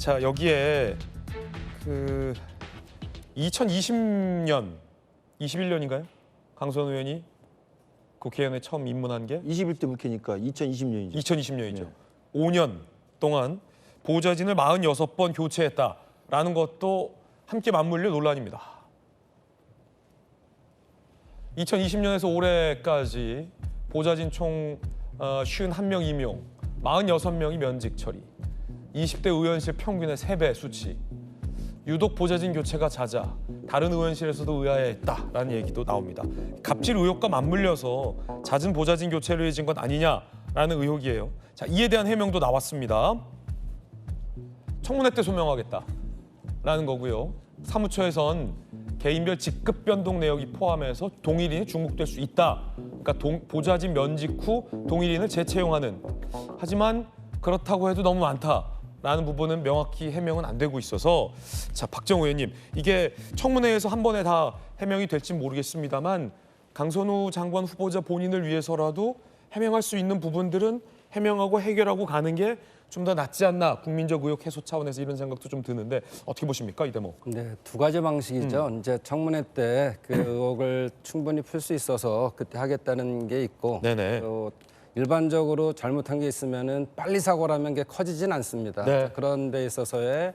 자, 여기에 그 2020년, 21년인가요? 강선 의원이 국회의원에 처음 입문한 게 21대 국회니까 2020년이죠. 2020년이죠. 5년 동안 보좌진을 46번 교체했다라는 것도 함께 맞물려 논란입니다. 2020년에서 올해까지 보좌진 총 51명 임용, 46명이 면직 처리, 20대 의원실 평균의 3배 수치, 유독 보좌진 교체가 잦아 다른 의원실에서도 의아했다라는 얘기도 나옵니다. 갑질 의혹과 맞물려서 잦은 보좌진 교체를 해진 것 아니냐라는 의혹이에요. 자, 이에 대한 해명도 나왔습니다. 청문회 때 소명하겠다라는 거고요. 사무처에선 개인별 직급 변동 내역이 포함해서 동일인이 중복될 수 있다. 그러니까 보좌진 면직 후 동일인을 재채용하는. 하지만 그렇다고 해도 너무 많다라는 부분은 명확히 해명은 안 되고 있어서 자, 박정호 의원님, 이게 청문회에서 한 번에 다 해명이 될지 모르겠습니다만 강선우 장관 후보자 본인을 위해서라도 해명할 수 있는 부분들은 해명하고 해결하고 가는 게 좀 더 낫지 않나, 국민적 의혹 해소 차원에서 이런 생각도 좀 드는데 어떻게 보십니까, 이 대목? 네, 두 가지 방식이죠. 이제 청문회 때 그 의혹을 충분히 풀 수 있어서 그때 하겠다는 게 있고, 네네. 또 일반적으로 잘못한 게 있으면은 빨리 사고를 하면 게 커지진 않습니다. 네. 그런 데 있어서의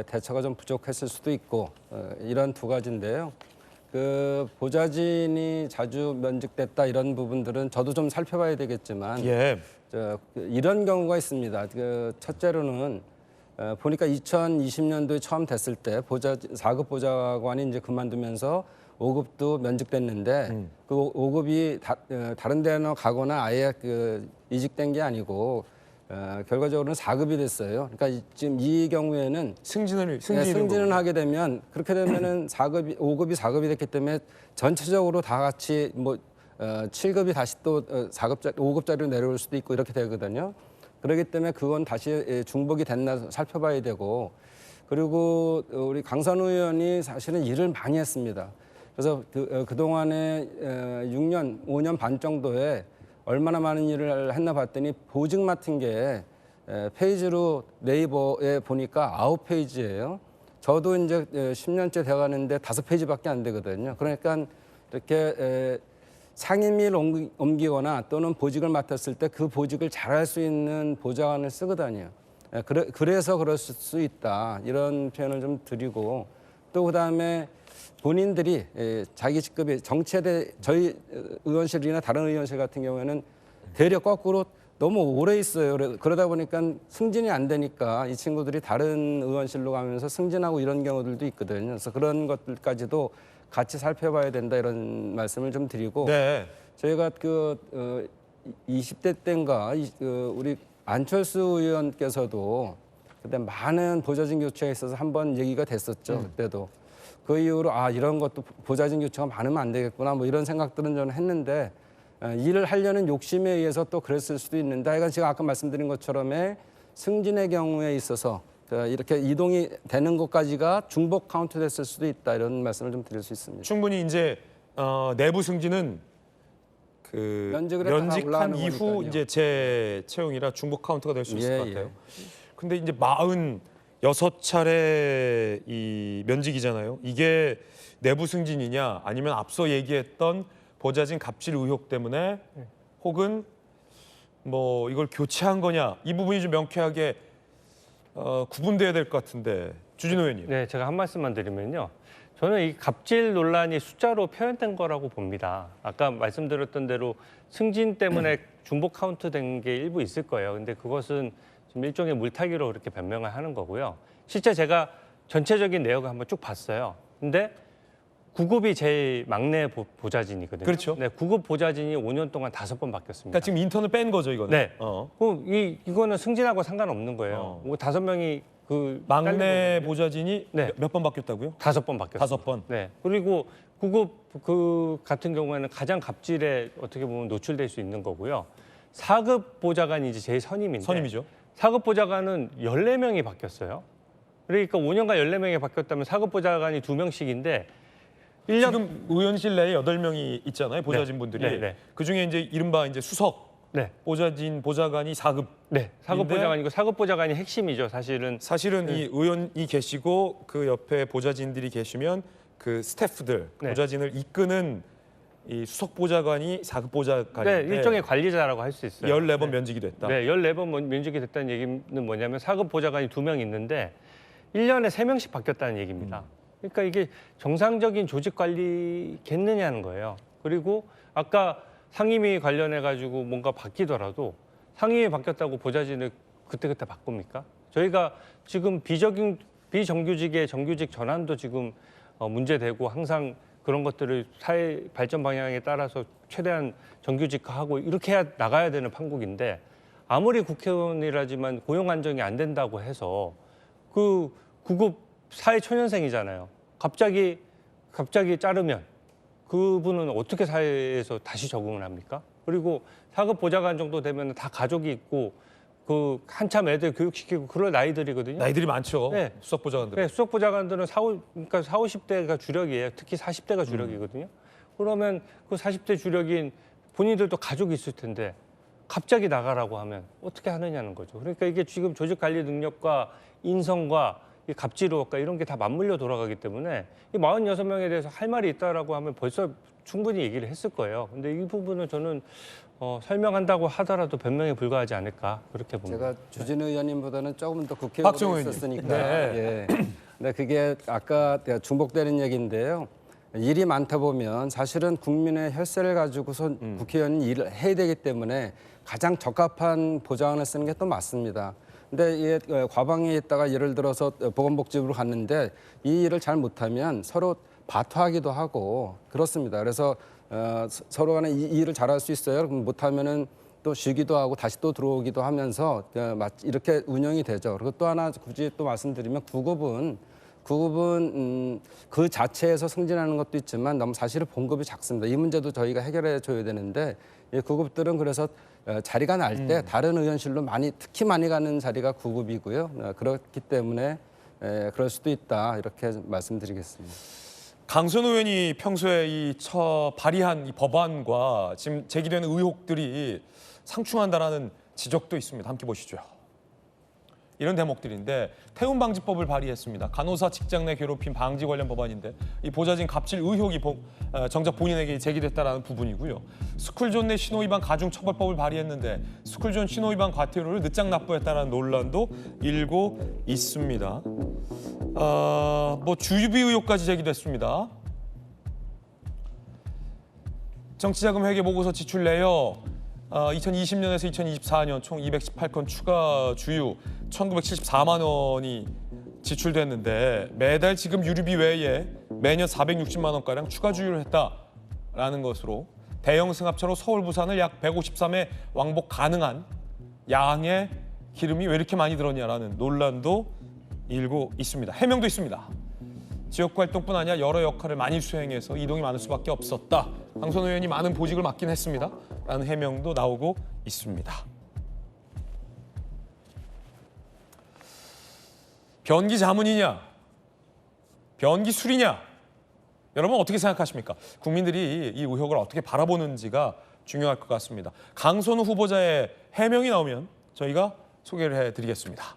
대처가 좀 부족했을 수도 있고, 이런 두 가지인데요. 그 보좌진이 자주 면직됐다 이런 부분들은 저도 좀 살펴봐야 되겠지만, 예. 이런 경우가 있습니다. 그 첫째로는 보니까 2020년도에 처음 됐을 때 4급 보좌관이 이제 그만두면서 5급도 면직됐는데 그 5급이 다른 데로 가거나 아예 그 이직된 게 아니고 결과적으로는 4급이 됐어요. 그러니까 지금 이 경우에는 승진을 하게 되면, 그렇게 되면은 5급이 4급이 됐기 때문에 전체적으로 다 같이 뭐 7급이 다시 또 5급짜리로 내려올 수도 있고 이렇게 되거든요. 그렇기 때문에 그건 다시 중복이 됐나 살펴봐야 되고, 그리고 우리 강선우 의원이 사실은 일을 많이 했습니다. 그래서 그동안에 5년 반 정도에 얼마나 많은 일을 했나 봤더니 보직 맡은 게 페이지로 네이버에 보니까 9페이지예요. 저도 이제 10년째 돼가는데 5페이지밖에 안 되거든요. 그러니까 이렇게 상임위를 옮기거나 또는 보직을 맡았을 때 그 보직을 잘할 수 있는 보좌관을 쓰거든요. 그래서 그럴 수 있다, 이런 표현을 좀 드리고, 또 그다음에 본인들이 자기 직급이 정치에 저희 의원실이나 다른 의원실 같은 경우에는 대려 거꾸로 너무 오래 있어요. 그러다 보니까 승진이 안 되니까 이 친구들이 다른 의원실로 가면서 승진하고 이런 경우들도 있거든요. 그래서 그런 것들까지도 같이 살펴봐야 된다, 이런 말씀을 좀 드리고, 네. 저희가 20대 때인가 우리 안철수 의원께서도 그때 많은 보좌진 교체에 있어서 한번 얘기가 됐었죠. 그때도 그 이후로 이런 것도 보좌진 교체가 많으면 안 되겠구나, 뭐 이런 생각들은 저는 했는데, 일을 하려는 욕심에 의해서 또 그랬을 수도 있는데, 하여간 제가 아까 말씀드린 것처럼의 승진의 경우에 있어서 이렇게 이동이 되는 것까지가 중복 카운트 됐을 수도 있다, 이런 말씀을 좀 드릴 수 있습니다. 충분히 이제 내부 승진은 그 면직한 이후 거니까요. 이제 재채용이라 중복 카운트가 될 수 있을 것 같아요. 예. 근데 이제 46차례 이 면직이잖아요. 이게 내부 승진이냐, 아니면 앞서 얘기했던 보좌진 갑질 의혹 때문에 혹은 뭐 이걸 교체한 거냐, 이 부분이 좀 명쾌하게 구분돼야 될 것 같은데, 주진호 의원님. 네, 제가 한 말씀만 드리면요. 저는 이 갑질 논란이 숫자로 표현된 거라고 봅니다. 아까 말씀드렸던 대로 승진 때문에 중복 카운트된 게 일부 있을 거예요. 근데 그것은 좀 일종의 물타기로 그렇게 변명을 하는 거고요. 실제 제가 전체적인 내역을 한번 쭉 봤어요. 근데 9급이 제일 막내 보좌진이거든요. 그렇죠. 네, 9급 보좌진이 5년 동안 5번 바뀌었습니다. 그러니까 지금 인턴을 뺀 거죠, 이거는. 네. 이거는 승진하고 상관없는 거예요. 뭐 5명이 그 막내 보좌진이 네. 몇 번 바뀌었다고요? 5번 바뀌었어요. 5번. 네. 그리고 9급 그 같은 경우에는 가장 갑질에 어떻게 보면 노출될 수 있는 거고요. 4급 보좌관이 이제 제일 선임인데, 선임이죠. 4급 보좌관은 14명이 바뀌었어요. 그러니까 5년간 14명이 바뀌었다면 4급 보좌관이 2명씩인데 1년 지금 의원실 내에 8명이 있잖아요, 보좌진 분들이. 네. 그중에 이제 이른바 이제 수석 네. 보좌관이 4급. 네. 사급 보좌관이고 사급 보좌관이 핵심이죠. 사실은 이 의원이 계시고 그 옆에 보좌진들이 계시면 그 스태프들, 네. 보좌진을 이끄는 이 수석 보좌관이 4급 보좌관인데 네, 일종의 관리자라고 할 수 있어요. 14번 면직이 됐다. 네, 14번 면직이 됐다는 얘기는 뭐냐면 사급 보좌관이 2명 있는데 1년에 3명씩 바뀌었다는 얘기입니다. 그러니까 이게 정상적인 조직 관리겠느냐는 거예요. 그리고 아까 상임위 관련해 가지고 뭔가 바뀌더라도 상임위 바뀌었다고 보좌진을 그때그때 바꿉니까? 저희가 지금 비정규직의 정규직 전환도 지금 문제되고 항상 그런 것들을 사회 발전 방향에 따라서 최대한 정규직화하고 이렇게 해야 나가야 되는 판국인데 아무리 국회의원이라지만 고용 안정이 안 된다고 해서 그 9급 사회초년생이잖아요. 갑자기 자르면 그분은 어떻게 사회에서 다시 적응을 합니까? 그리고 4급 보좌관 정도 되면 다 가족이 있고 그 한참 애들 교육시키고 그럴 나이들이거든요. 나이들이 많죠. 네. 수석 보좌관들. 네, 수석 보좌관들은 40, 50대가 주력이에요. 특히 40대가 주력이거든요. 그러면 그 40대 주력인 본인들도 가족이 있을 텐데 갑자기 나가라고 하면 어떻게 하느냐는 거죠. 그러니까 이게 지금 조직 관리 능력과 인성과 이 갑질의혹과 이런 게 다 맞물려 돌아가기 때문에 이 46명에 대해서 할 말이 있다라고 하면 벌써 충분히 얘기를 했을 거예요. 근데 이 부분은 저는 설명한다고 하더라도 변명에 불과하지 않을까 그렇게 봅니다. 제가 주진우 의원님보다는 조금 더 박정호 국회의원에 의원님. 있었으니까. 네. 예. 근데 그게 아까 중복되는 얘기인데요. 일이 많다 보면 사실은 국민의 혈세를 가지고서 국회의원이 일을 해야 되기 때문에 가장 적합한 보좌관을 쓰는 게 또 맞습니다. 근데 이게 과방위에 있다가 예를 들어서 보건복지부로 갔는데 이 일을 잘 못하면 서로 바토하기도 하고 그렇습니다. 그래서 서로 간에 이 일을 잘할 수 있어요. 그럼 못하면은 또 쉬기도 하고 다시 또 들어오기도 하면서 이렇게 운영이 되죠. 그리고 또 하나 굳이 또 말씀드리면 9급은 그 자체에서 승진하는 것도 있지만 너무 사실은 봉급이 작습니다. 이 문제도 저희가 해결해 줘야 되는데 이 9급들은 그래서 자리가 날 때 다른 의원실로 특히 많이 가는 자리가 9급이고요. 그렇기 때문에 그럴 수도 있다 이렇게 말씀드리겠습니다. 강선 의원이 평소에 이 발의한 이 법안과 지금 제기되는 의혹들이 상충한다라는 지적도 있습니다. 함께 보시죠. 이런 대목들인데 태움방지법을 발의했습니다. 간호사 직장 내 괴롭힘 방지 관련 법안인데 이 보좌진 갑질 의혹이 정작 본인에게 제기됐다라는 부분이고요. 스쿨존 내 신호위반 가중처벌법을 발의했는데 스쿨존 신호위반 과태료를 늦장 납부했다라는 논란도 일고 있습니다. 주유비 의혹까지 제기됐습니다. 정치자금 회계 보고서 지출 내역 2020년에서 2024년 총 218건 추가 주유 1,974만 원이 지출됐는데 매달 지금 유류비 외에 매년 460만 원가량 추가 주유를 했다라는 것으로 대형 승합차로 서울, 부산을 약 153회 왕복 가능한 양의 기름이 왜 이렇게 많이 들었냐라는 논란도 일고 있습니다. 해명도 있습니다. 지역활동뿐 아니라 여러 역할을 많이 수행해서 이동이 많을 수밖에 없었다. 강선 의원이 많은 보직을 맡긴 했습니다. 라는 해명도 나오고 있습니다. 변기 자문이냐? 변기 술이냐? 여러분 어떻게 생각하십니까? 국민들이 이 의혹을 어떻게 바라보는지가 중요할 것 같습니다. 강선우 후보자의 해명이 나오면 저희가 소개를 해드리겠습니다.